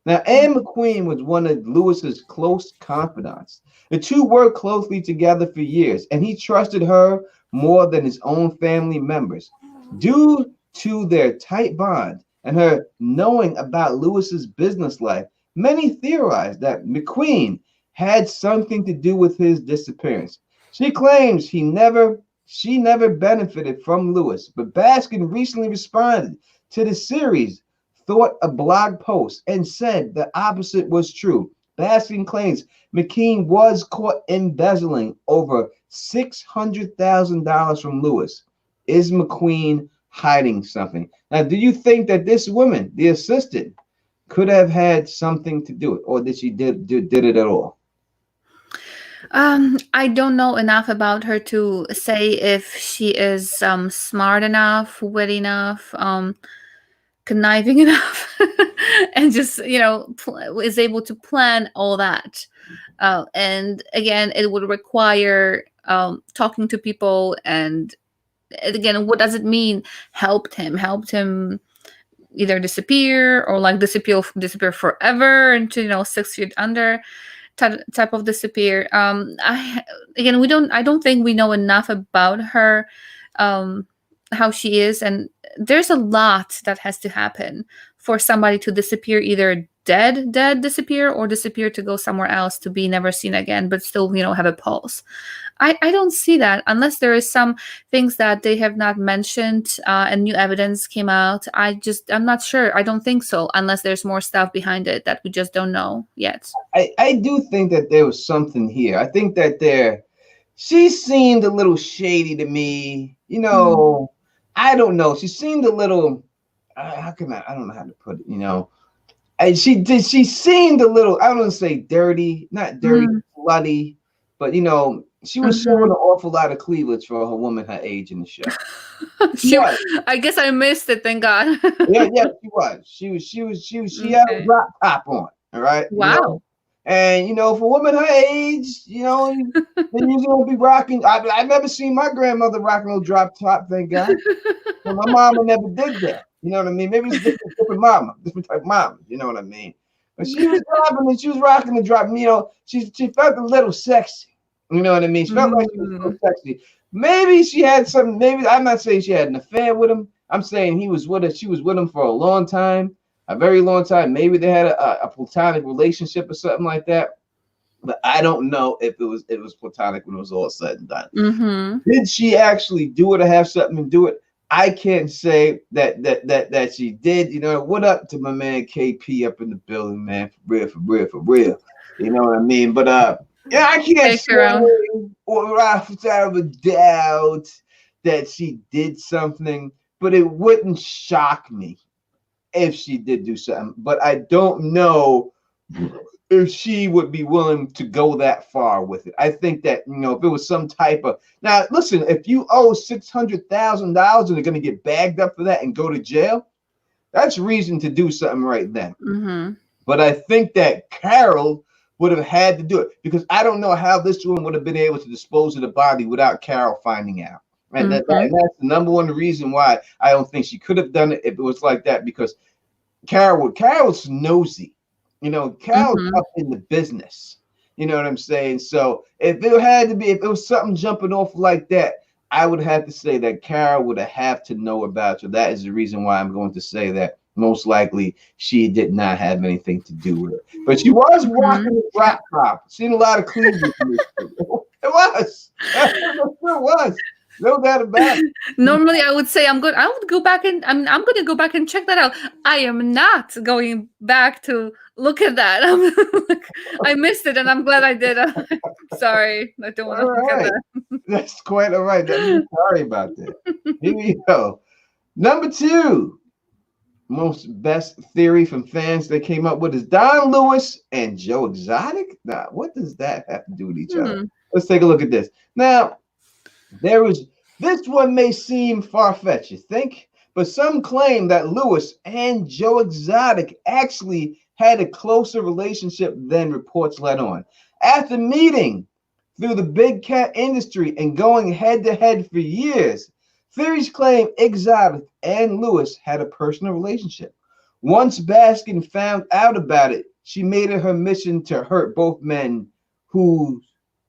Now, Anne McQueen was one of Lewis's close confidants. The two worked closely together for years, and he trusted her more than his own family members. Due to their tight bond and her knowing about Lewis's business life, many theorized that McQueen had something to do with his disappearance. She claims she never benefited from Lewis, but Baskin recently responded to the series Thought a blog post and said the opposite was true. Baskin claims McQueen was caught embezzling over $600,000 from Lewis. Is McQueen hiding something? Now, do you think that this woman, the assistant, could have had something to do with it, or did she did it at all? I don't know enough about her to say if she is smart enough, witty enough, conniving enough, and just is able to plan all that. And again, it would require talking to people, and again, what does it mean? Helped him either disappear or like disappear forever into 6 feet under type of disappear. I don't think we know enough about her, how she is, and there's a lot that has to happen for somebody to disappear, either dead disappear, or disappear to go somewhere else to be never seen again, but still have a pulse. I don't see that unless there is some things that they have not mentioned, and new evidence came out. I'm not sure. I don't think so, unless there's more stuff behind it that we just don't know yet. I do think that there was something here. I think that she seemed a little shady to me. I don't know. She seemed a little, I don't know how to put it, and she seemed a little, I don't want to say dirty, not dirty, bloody, but she was showing an awful lot of cleavage for a woman her age in the show. I guess I missed it. Thank God. yeah, she was. She had a drop top on. All right. Wow. And for a woman her age, then you're gonna be rocking. I've never seen my grandmother rocking a drop top. Thank God. But my mama never did that. You know what I mean? Maybe it's different mama, different type of mama. You know what I mean? But she was rocking the drop. She felt a little sexy. You know what I mean? She felt like she was so sexy. Maybe she had some. Maybe I'm not saying she had an affair with him. I'm saying he was with her. She was with him for a long time, a very long time. Maybe they had a platonic relationship or something like that. But I don't know if it was platonic when it was all said and done. Did she actually do it or have something to do with it? I can't say that she did. What up to my man KP up in the building, man? For real. You know what I mean? But yeah, I can't say without a doubt that she did something, but it wouldn't shock me if she did do something. But I don't know if she would be willing to go that far with it. I think that, if it was some type of, now listen, if you owe $600,000 and they're going to get bagged up for that and go to jail, that's reason to do something right then. But I think that Carole would have had to do it, because I don't know how this woman would have been able to dispose of the body without Carole finding out. And that's the number one reason why I don't think she could have done it if it was like that, because Carol's nosy. Carol's up in the business. You know what I'm saying? So if it was something jumping off like that, I would have to say that Carole would have to know about you. That is the reason why I'm going to say that most likely she did not have anything to do with it. But she was walking the drop top. Seen a lot of cleavage. It was. It was. No doubt about it. Normally, I would say I'm good. I would go back and I'm going to go back and check that out. I am not going back to look at that. I missed it, and I'm glad I did. Sorry, I don't want All to look at right. that. That's quite all right. Sorry about that. Here we go. Number 2, most best theory from fans they came up with is Don Lewis and Joe Exotic. Now, what does that have to do with each other? Let's take a look at this. Now, this one may seem far-fetched, you think? But some claim that Lewis and Joe Exotic actually had a closer relationship than reports let on. After meeting through the big cat industry and going head-to-head for years, theories claim Exotic and Lewis had a personal relationship. Once Baskin found out about it, she made it her mission to hurt both men who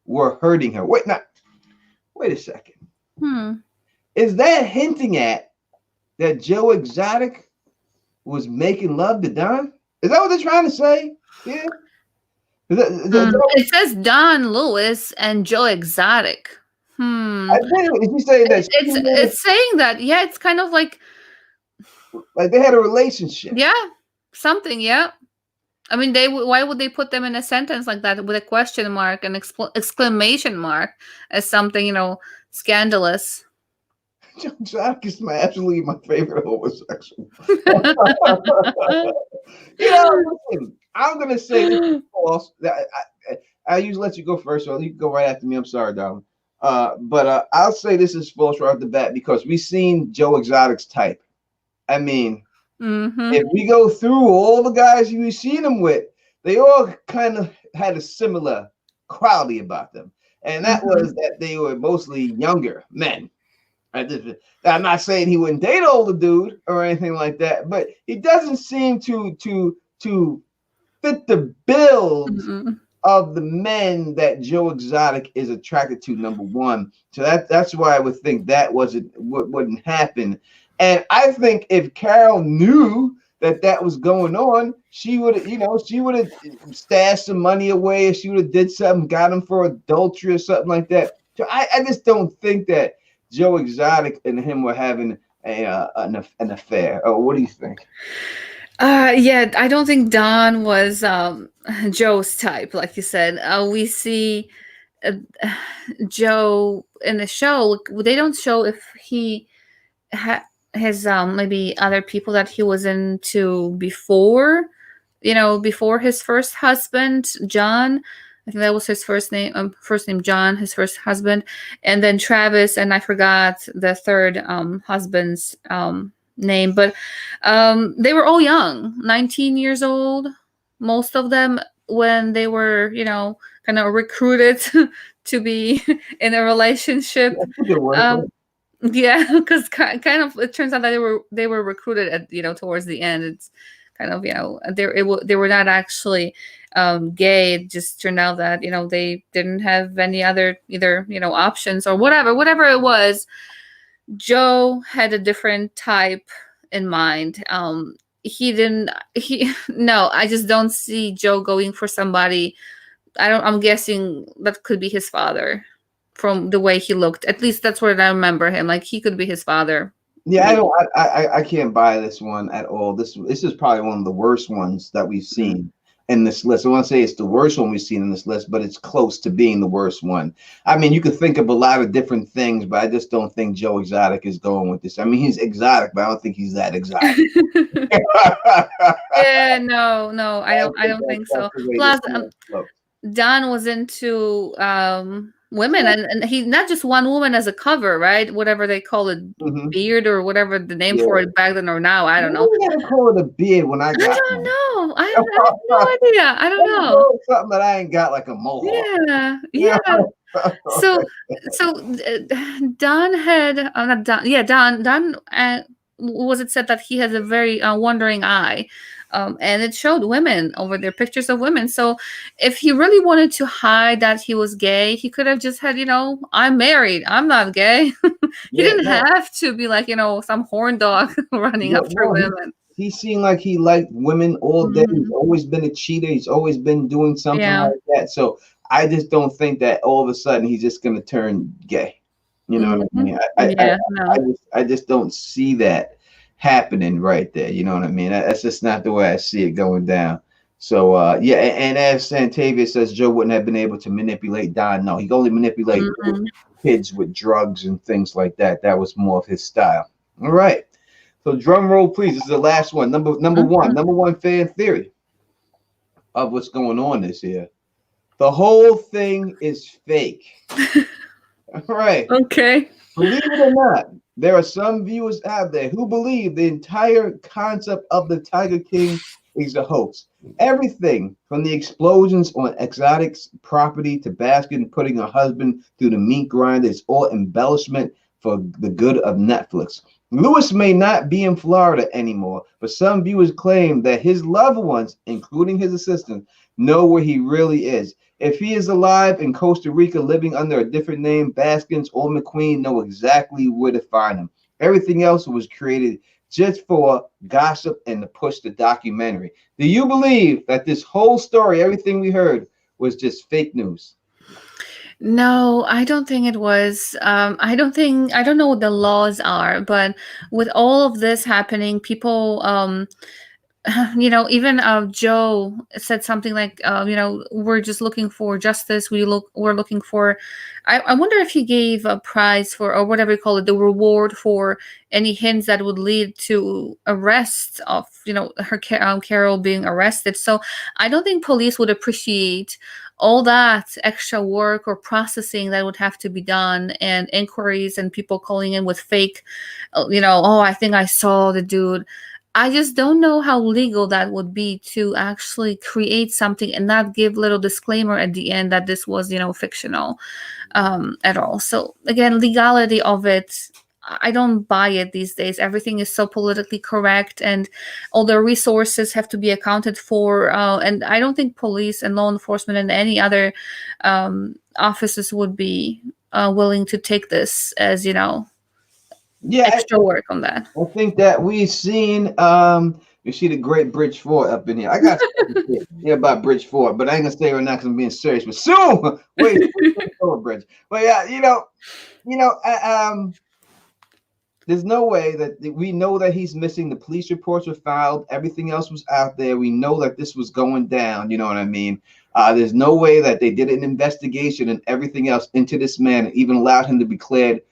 were hurting her. Wait a second. Is that hinting at that Joe Exotic was making love to Don? Is that what they're trying to say? Yeah. It says Don Lewis and Joe Exotic. I think if you say that it's saying that, yeah, it's kind of like they had a relationship. Yeah, something, yeah. I mean, why would they put them in a sentence like that with a question mark and exclamation mark as something, scandalous? Joe Exotic is absolutely my favorite homosexual. Listen, I'm gonna say this is false. I usually let you go first, so you can go right after me. I'm sorry, darling. But I'll say this is false right off the bat because we've seen Joe Exotic's type. I mean, if we go through all the guys we've seen him with, they all kind of had a similar quality about them, and that was that they were mostly younger men. I'm not saying he wouldn't date older dude or anything like that, but he doesn't seem to fit the build of the men that Joe Exotic is attracted to. Number one, so that's why I would think that wouldn't happen. And I think if Carole knew that was going on, she would have stashed some money away, or she would have did something, got him for adultery or something like that. So I just don't think that Joe Exotic and him were having an affair. Oh, what do you think? Yeah, I don't think Don was Joe's type, like you said. We see Joe in the show. They don't show if he has maybe other people that he was into before, before his first husband, John. I think that was his first name John, his first husband, and then Travis, and I forgot the third husband's name, but they were all young, 19 years old, most of them, when they were, kind of recruited to be in a relationship. Yeah, because kind of it turns out that they were recruited at towards the end. It's kind of they were not actually gay. It just turned out that they didn't have any other either options or whatever it was. Joe had a different type in mind. No, I just don't see Joe going for somebody. I'm guessing that could be his father from the way he looked. At least that's what I remember him. Like he could be his father. Yeah, I can't buy this one at all. This is probably one of the worst ones that we've seen in this list. I want to say it's the worst one we've seen in this list, but it's close to being the worst one. I mean, you could think of a lot of different things, but I just don't think Joe Exotic is going with this. I mean, he's exotic, but I don't think he's that exotic. Yeah, no, I don't think so. Plus, Don was into women, and he not just one woman as a cover, right? Whatever they call it, beard or whatever the name for it back then or now, I don't know. They didn't call it a beard when I got. I don't know. I have no idea. I don't know. Something that I ain't got, like a mohawk. Yeah. So Don had not Don. Yeah, Don. Was it said that he has a very wandering eye? And it showed women over there, pictures of women. So if he really wanted to hide that he was gay, he could have just had, I'm married, I'm not gay. He didn't have to be like, some horn dog running after women. He seemed like he liked women all day. He's always been a cheater. He's always been doing something like that. So I just don't think that all of a sudden he's just going to turn gay. You know what I Hmm. mean? Yeah, no. I just don't see that happening right there. You know what I mean? That's just not the way I see it going down. So yeah, and as Santavia says, Joe wouldn't have been able to manipulate Don. No, he could only manipulate Hmm. kids with drugs and things like that. That was more of his style. All right. So drum roll, please. This is the last one. Number one. Hmm. Number one fan theory of what's going on this year. The whole thing is fake. All right. Okay. Believe it or not, there are some viewers out there who believe the entire concept of the Tiger King is a hoax. Everything from the explosions on Exotic's property to Baskin putting her husband through the meat grinder is all embellishment for the good of Netflix. Lewis may not be in Florida anymore, but some viewers claim that his loved ones, including his assistant, know where he really is. If he is alive in Costa Rica living under a different name, Baskins or McQueen know exactly where to find him. Everything else was created just for gossip and to push the documentary. Do you believe that this whole story, everything we heard, was just fake news? No, I don't think it was. I don't know what the laws are, but with all of this happening, people, even Joe said something like, we're just looking for justice. We're looking for. I wonder if he gave a prize for, or whatever you call it, the reward for any hints that would lead to arrest of, Carol being arrested. So I don't think police would appreciate all that extra work or processing that would have to be done, and inquiries and people calling in with fake, oh, I think I saw the dude. I just don't know how legal that would be to actually create something and not give little disclaimer at the end that this was, fictional, at all. So again, legality of it, I don't buy it these days. Everything is so politically correct, and all the resources have to be accounted for. And I don't think police and law enforcement and any other offices would be willing to take this as, Yeah, extra work on that. I think that we've seen you see the great Bridge Ford up in here. I got something to say here about Bridge Ford, but I ain't gonna say it right now because I'm being serious. But soon, wait, over Bridge. But yeah, you know, there's no way that we know that he's missing. The police reports were filed. Everything else was out there. We know that this was going down. You know what I mean? There's no way that they did an investigation and everything else into this man and even allowed him to be declared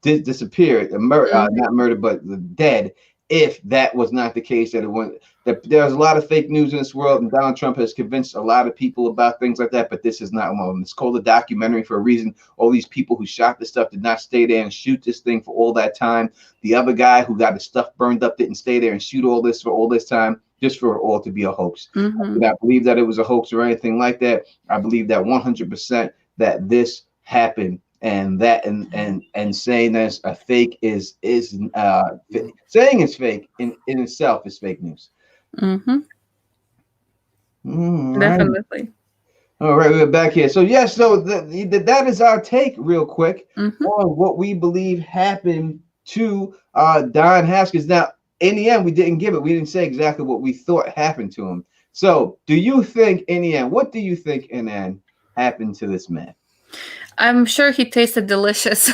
disappeared, not murdered, but dead. If that was not the case, that it went. That there's a lot of fake news in this world, and Donald Trump has convinced a lot of people about things like that. But this is not one of them. It's called a documentary for a reason. All these people who shot this stuff did not stay there and shoot this thing for all that time. The other guy who got his stuff burned up didn't stay there and shoot all this for all this time, just for it all to be a hoax. I do not believe that it was a hoax or anything like that. I believe that 100% that this happened, and that and saying that's a fake is saying it's fake in itself is fake news. Mm-hmm. All right. Definitely. All right, we're back here. So yes, so that is our take, real quick, Mm-hmm. on what we believe happened to Don Haskins. Now, in the end, we didn't give it. We didn't say exactly what we thought happened to him. So, do you think in the end? What do you think in the end happened to this man? I'm sure he tasted delicious.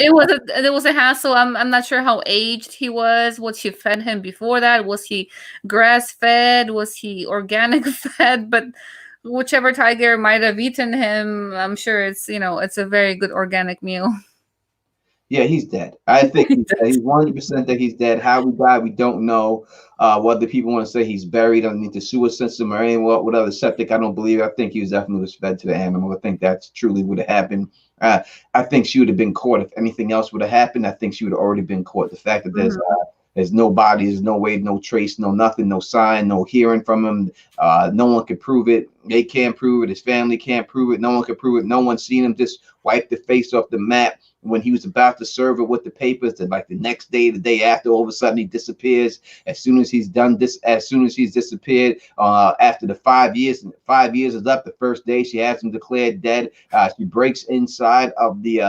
It was a hassle. I'm not sure how aged he was. What she fed him before that? Was he grass fed? Was he organic fed? But whichever tiger might have eaten him, I'm sure it's a very good organic meal. Yeah, he's dead. I think he's 100% that he's dead. How he died, we don't know. Whether people want to say he's buried underneath the sewer system or any what other septic, I don't believe it. I think he was definitely fed to the animal. I think that's truly would have happened. I think she would have been caught if anything else would have happened. I think she would have already been caught. The fact that there's no body, there's no way, no trace, no nothing, no sign, no hearing from him. No one could prove it. They can't prove it. His family can't prove it. No one can prove it. No one's seen him just wipe the face off the map when he was about to serve it with the papers. And like the next day, the day after, all of a sudden he disappears. As soon as he's done this, as soon as he's disappeared, after the 5 years, 5 years is up. The first day she has him declared dead. She breaks inside of the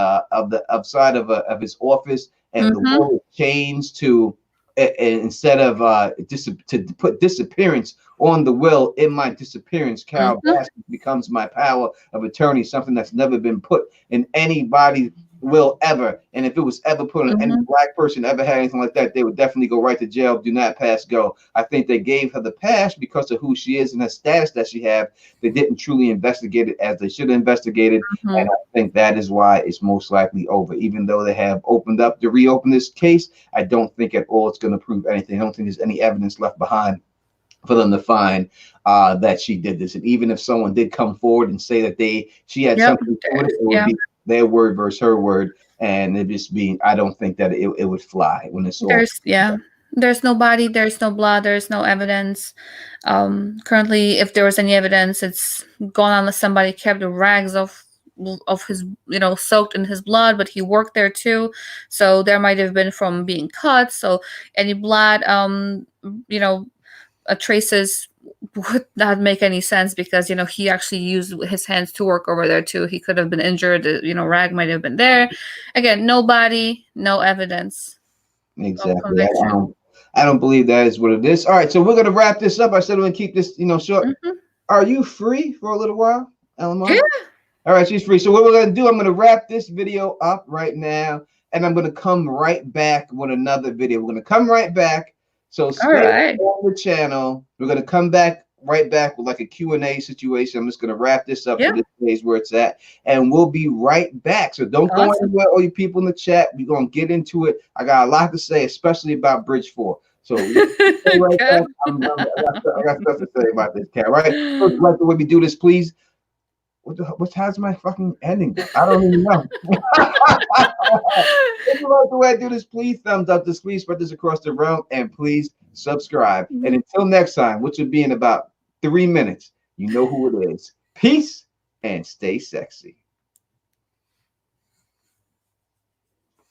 outside of his office, and the wall is changed to instead of to put disappearance on the will, in my disappearance, Carole Baskin becomes my power of attorney, something that's never been put in anybody's will ever. And if it was ever put on any black person ever had anything like that, they would definitely go right to jail. Do not pass go. I think they gave her the pass because of who she is and the status that she have. They didn't truly investigate it as they should have investigated. And I think that is why it's most likely over. Even though they have opened up to reopen this case, I don't think at all it's going to prove anything. I don't think there's any evidence left behind for them to find that she did this. And even if someone did come forward and say that she had something to do with it, it would be their word versus her word, and it just being, I don't think that it would fly when it's all. There's no body, there's no blood, there's no evidence. Currently, if there was any evidence, it's gone unless somebody kept the rags of his, soaked in his blood, but he worked there too, so there might have been from being cut. So any blood, traces would not make any sense because he actually used his hands to work over there too. He could have been injured. Rag might have been there. Again, no body, no evidence. Exactly. I don't believe that is what it is. All right, so we're gonna wrap this up. I said we're gonna keep this short. Are you free for a little while, Elma? Yeah. All right, she's free. So what we're gonna do, I'm gonna wrap this video up right now, and I'm gonna come right back with another video. We're gonna come right back. So stay on the channel. We're gonna come right back with like a Q&A situation. I'm just gonna wrap this up for this page where it's at, and we'll be right back. So don't go anywhere, all you people in the chat. We're gonna get into it. I got a lot to say, especially about Bridge 4. So stay right back. I got stuff to say about this, Cat. Right? First, like the way we do this, please. How's my fucking ending? I don't even know. If you like the way I do this, please thumbs up this, please spread this across the realm, and please subscribe. And until next time, which will be in about 3 minutes, you know who it is. Peace and stay sexy.